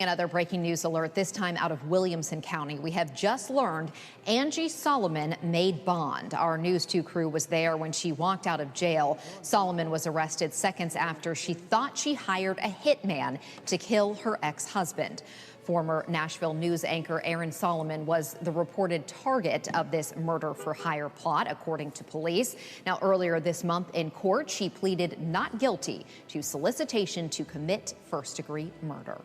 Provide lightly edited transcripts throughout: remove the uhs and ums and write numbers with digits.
Another breaking news alert, this time out of Williamson County. We have just learned Angie Solomon made bond. Our News 2 crew was there when she walked out of jail. Solomon was arrested seconds after she thought she hired a hitman to kill her ex-husband. Former Nashville news anchor Angie Solomon was the reported target of this murder-for-hire plot, according to police. Now, earlier this month in court, she pleaded not guilty to solicitation to commit first-degree murder.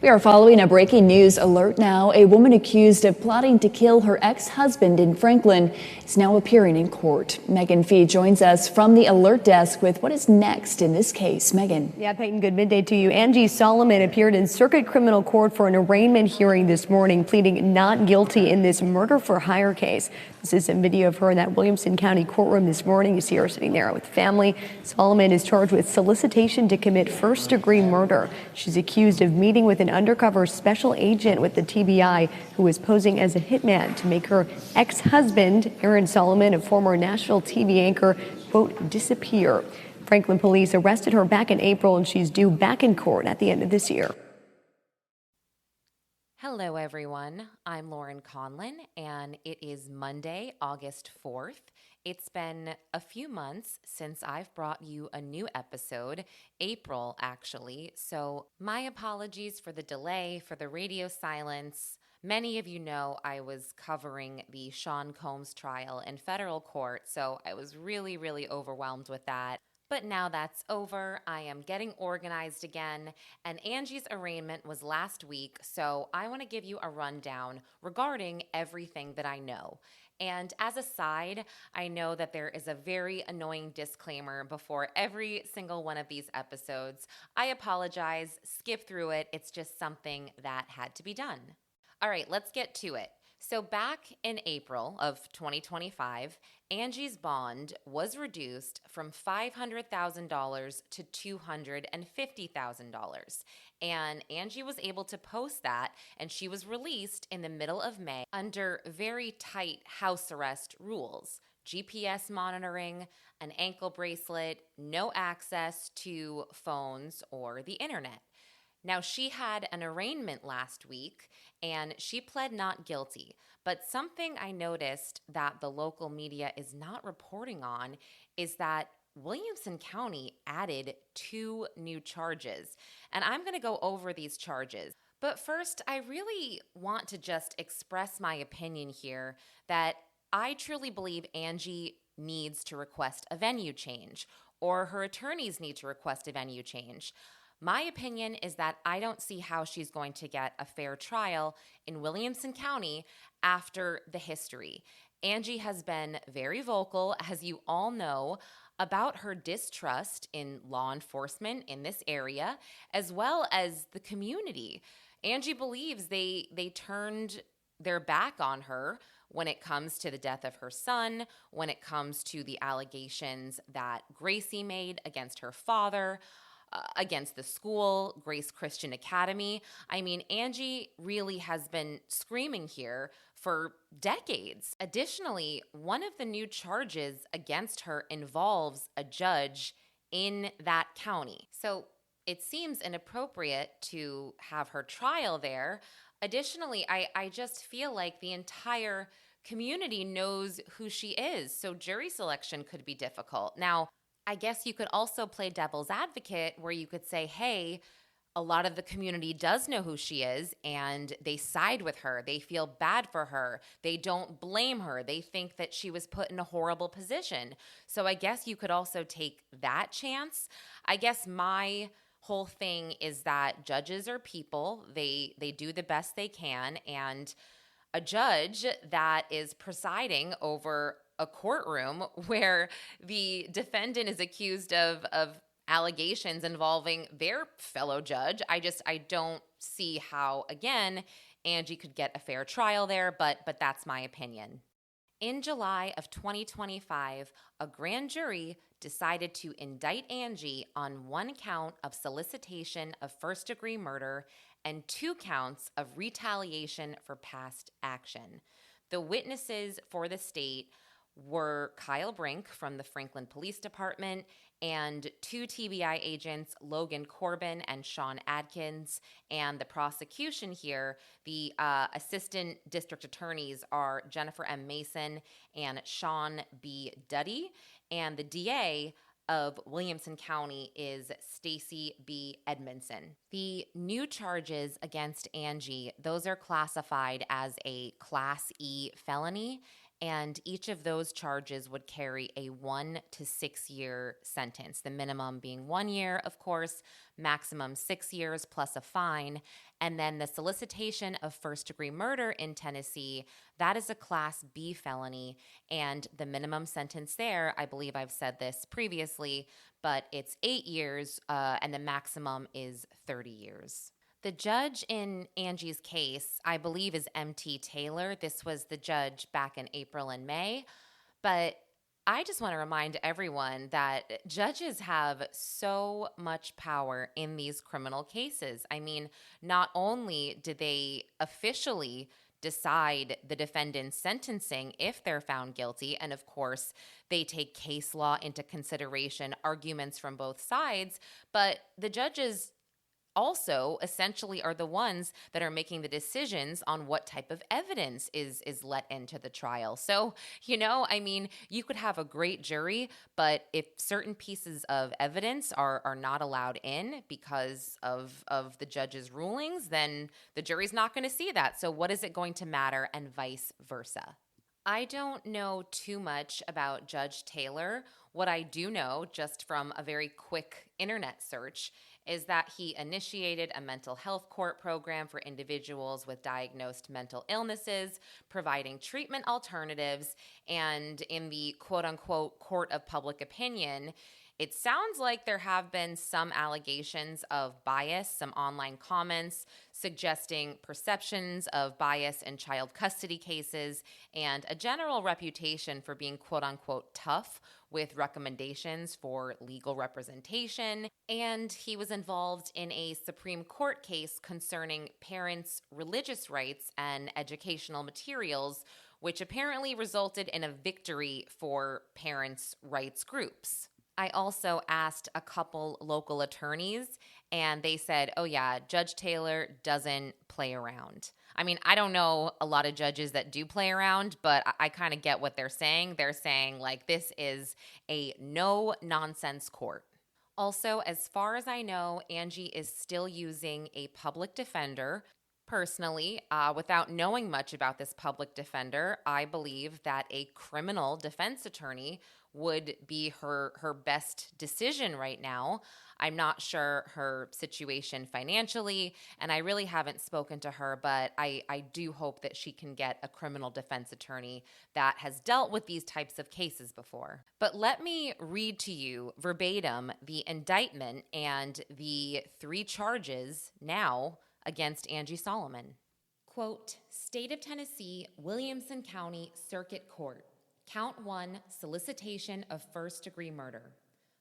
We are following a breaking news alert now. A woman accused of plotting to kill her ex-husband in Franklin is now appearing in court. Megan Fee joins us from the alert desk with what is next in this case. Megan. Yeah, Peyton, good midday to you. Angie Solomon appeared in Circuit Criminal Court for an arraignment hearing this morning, pleading not guilty in this murder-for-hire case. This is a video of her in that Williamson County courtroom this morning. You see her sitting there with family. Solomon is charged with solicitation to commit first-degree murder. She's accused of meeting with an undercover special agent with the TBI who was posing as a hitman to make her ex-husband, Angie Solomon, a former Nashville TV anchor, quote, disappear. Franklin police arrested her back in April, and she's due back in court at the end of this year. Hello, everyone. I'm Lauren Conlon, and it is Monday, August 4th. It's been a few months since I've brought you a new episode, April, actually. So my apologies for the delay, for the radio silence. Many of you know I was covering the Sean Combs trial in federal court, so I was really, really overwhelmed with that. But now that's over. I am getting organized again, and Angie's arraignment was last week, so I want to give you a rundown regarding everything that I know. And as a side, I know that there is a very annoying disclaimer before every single one of these episodes. I apologize, skip through it. It's just something that had to be done. All right, let's get to it. So back in April of 2025, Angie's bond was reduced from $500,000 to $250,000. And Angie was able to post that, and she was released in the middle of May under very tight house arrest rules. GPS monitoring, an ankle bracelet, no access to phones or the internet. Now, she had an arraignment last week, and she pled not guilty. But something I noticed that the local media is not reporting on is that Williamson County added 2 new charges. And I'm going to go over these charges. But first, I really want to just express my opinion here that I truly believe Angie needs to request a venue change, or her attorneys need to request a venue change. My opinion is that I don't see how she's going to get a fair trial in Williamson County after the history. Angie has been very vocal, as you all know, about her distrust in law enforcement in this area, as well as the community. Angie believes they turned their back on her when it comes to the death of her son, when it comes to the allegations that Gracie made against her father, against the school, Grace Christian Academy. I mean, Angie really has been screaming here for decades. Additionally, one of the new charges against her involves a judge in that county. So it seems inappropriate to have her trial there. Additionally, I just feel like the entire community knows who she is, so jury selection could be difficult. Now, I guess you could also play devil's advocate where you could say, hey, a lot of the community does know who she is and they side with her. They feel bad for her. They don't blame her. They think that she was put in a horrible position. So I guess you could also take that chance. I guess my whole thing is that judges are people. They do the best they can, and a judge that is presiding over a courtroom where the defendant is accused of allegations involving their fellow judge. I don't see how, again, Angie could get a fair trial there, but that's my opinion. In July of 2025, a grand jury decided to indict Angie on 1 count of solicitation of first-degree murder and 2 counts of retaliation for past action. The witnesses for the state were Kyle Brink from the Franklin Police Department and 2 TBI agents, Logan Corbin and Sean Adkins. And the prosecution here, the assistant district attorneys are Jennifer M. Mason and Sean B. Duddy. And the DA of Williamson County is Stacy B. Edmondson. The new charges against Angie, those are classified as a Class E felony, and each of those charges would carry a 1 to 6 year sentence. The minimum being 1 year, of course, maximum 6 years plus a fine. And then the solicitation of first-degree murder in Tennessee, that is a Class B felony, and the minimum sentence there, I believe I've said this previously, but it's 8 years, and the maximum is 30 years. The judge in Angie's case, I believe, is M.T. Taylor. This was the judge back in April and May. But I just want to remind everyone that judges have so much power in these criminal cases. I mean, not only do they officially decide the defendant's sentencing if they're found guilty, and of course, they take case law into consideration, arguments from both sides, but the judges also essentially are the ones that are making the decisions on what type of evidence is let into the trial. So, I mean, you could have a great jury, but if certain pieces of evidence are not allowed in because of the judge's rulings, then the jury's not going to see that. So what is it going to matter, and vice versa? I don't know too much about Judge Taylor. What I do know, just from a very quick internet search, is that he initiated a mental health court program for individuals with diagnosed mental illnesses, providing treatment alternatives, and in the quote-unquote court of public opinion, it sounds like there have been some allegations of bias, some online comments suggesting perceptions of bias in child custody cases, and a general reputation for being quote-unquote tough with recommendations for legal representation. And he was involved in a Supreme Court case concerning parents' religious rights and educational materials, which apparently resulted in a victory for parents' rights groups. I also asked a couple local attorneys, and they said, oh yeah, Judge Taylor doesn't play around. I mean, I don't know a lot of judges that do play around, but I kind of get what they're saying. They're saying, like, this is a no-nonsense court. Also, as far as I know, Angie is still using a public defender. Personally, without knowing much about this public defender, I believe that a criminal defense attorney would be her best decision right now. I'm not sure her situation financially, and I really haven't spoken to her, but I do hope that she can get a criminal defense attorney that has dealt with these types of cases before. But let me read to you verbatim the indictment and the 3 charges now against Angie Solomon. Quote, State of Tennessee, Williamson County Circuit Court. Count 1, solicitation of first-degree murder.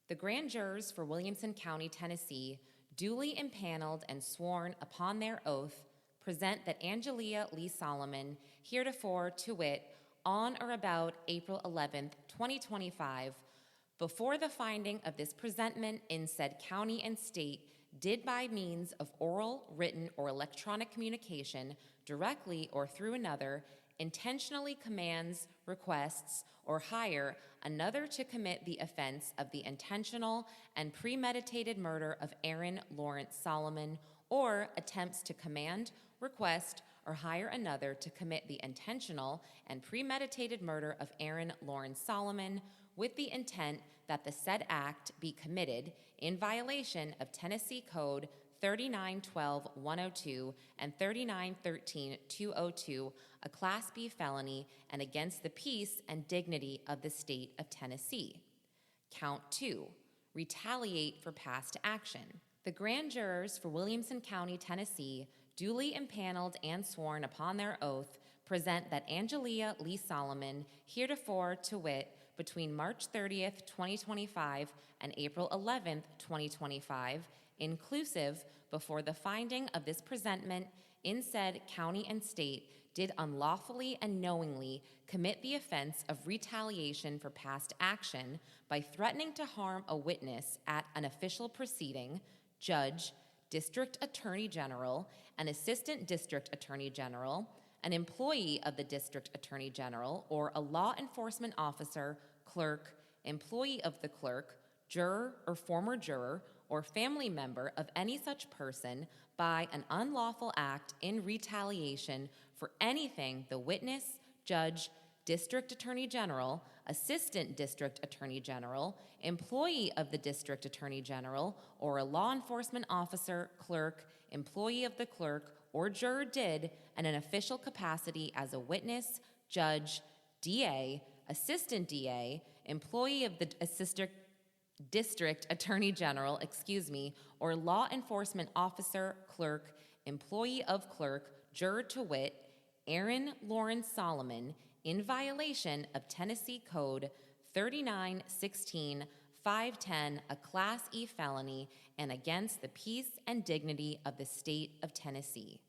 The grand jurors for Williamson County, Tennessee, duly impaneled and sworn upon their oath, present that Angelia Lee Solomon, heretofore to wit, on or about April 11th, 2025, before the finding of this presentment in said county and state, did by means of oral, written, or electronic communication, directly or through another, intentionally commands, requests, or hire another to commit the offense of the intentional and premeditated murder of Aaron Lawrence Solomon, or attempts to command, request, or hire another to commit the intentional and premeditated murder of Aaron Lawrence Solomon, with the intent that the said act be committed in violation of Tennessee Code 3912-102 and 3913-202, a Class B felony, and against the peace and dignity of the state of Tennessee. Count 2, retaliate for past action. The grand jurors for Williamson County, Tennessee, duly impaneled and sworn upon their oath, present that Angelia Lee Solomon, heretofore to wit, between March 30th, 2025 and April 11th, 2025, inclusive, before the finding of this presentment in said county and state, did unlawfully and knowingly commit the offense of retaliation for past action by threatening to harm a witness at an official proceeding, judge, district attorney general, an assistant district attorney general, an employee of the district attorney general, or a law enforcement officer, clerk, employee of the clerk, juror or former juror, or family member of any such person by an unlawful act in retaliation for anything the witness, judge, district attorney general, assistant district attorney general, employee of the district attorney general, or a law enforcement officer, clerk, employee of the clerk, or juror did in an official capacity as a witness, judge, DA, assistant DA, employee of the district attorney general, or law enforcement officer, clerk, employee of clerk, juror to wit, Aaron Lawrence Solomon, in violation of Tennessee Code 3916-510, a Class E felony, and against the peace and dignity of the state of Tennessee.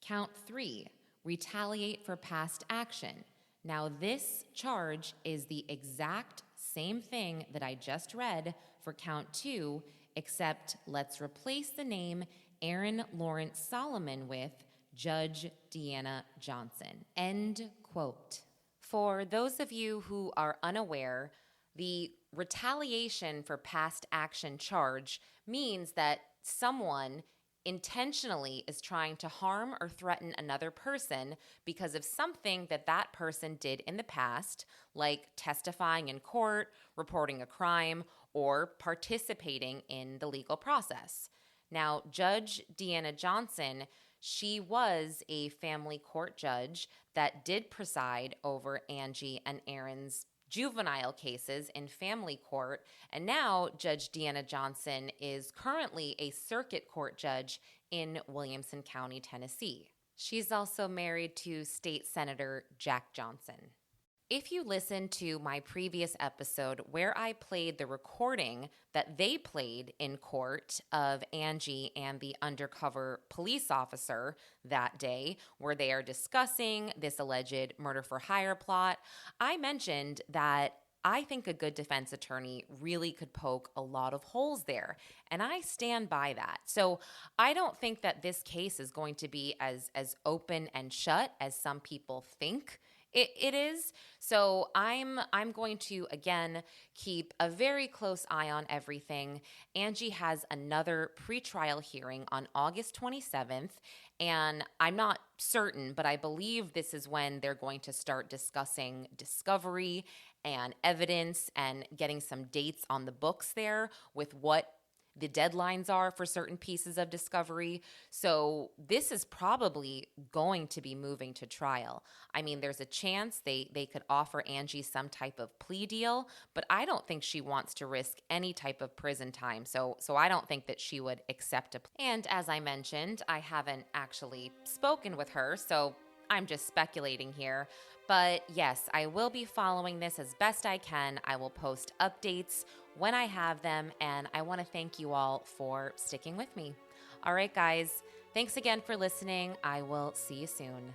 Count 3, retaliate for past action. Now, this charge is the exact same thing that I just read for count 2, except let's replace the name Aaron Lawrence Solomon with Judge Deanna Johnson. End quote. For those of you who are unaware, the retaliation for past action charge means that someone intentionally is trying to harm or threaten another person because of something that that person did in the past, like testifying in court, reporting a crime, or participating in the legal process. Now, Judge Deanna Johnson, she was a family court judge that did preside over Angie and Aaron's juvenile cases in family court, and now Judge Deanna Johnson is currently a circuit court judge in Williamson County, Tennessee. She's also married to State Senator Jack Johnson. If you listen to my previous episode where I played the recording that they played in court of Angie and the undercover police officer that day, where they are discussing this alleged murder for hire plot, I mentioned that I think a good defense attorney really could poke a lot of holes there, and I stand by that. So I don't think that this case is going to be as open and shut as some people think it is. So I'm going to, again, keep a very close eye on everything. Angie has another pretrial hearing on August 27th, and I'm not certain, but I believe this is when they're going to start discussing discovery and evidence and getting some dates on the books there with what the deadlines are for certain pieces of discovery. So this is probably going to be moving to trial. I mean, there's a chance they could offer Angie some type of plea deal, but I don't think she wants to risk any type of prison time. So I don't think that she would accept a plea. And as I mentioned, I haven't actually spoken with her, so I'm just speculating here. But yes, I will be following this as best I can. I will post updates when I have them, and I want to thank you all for sticking with me. All right, guys, thanks again for listening. I will see you soon.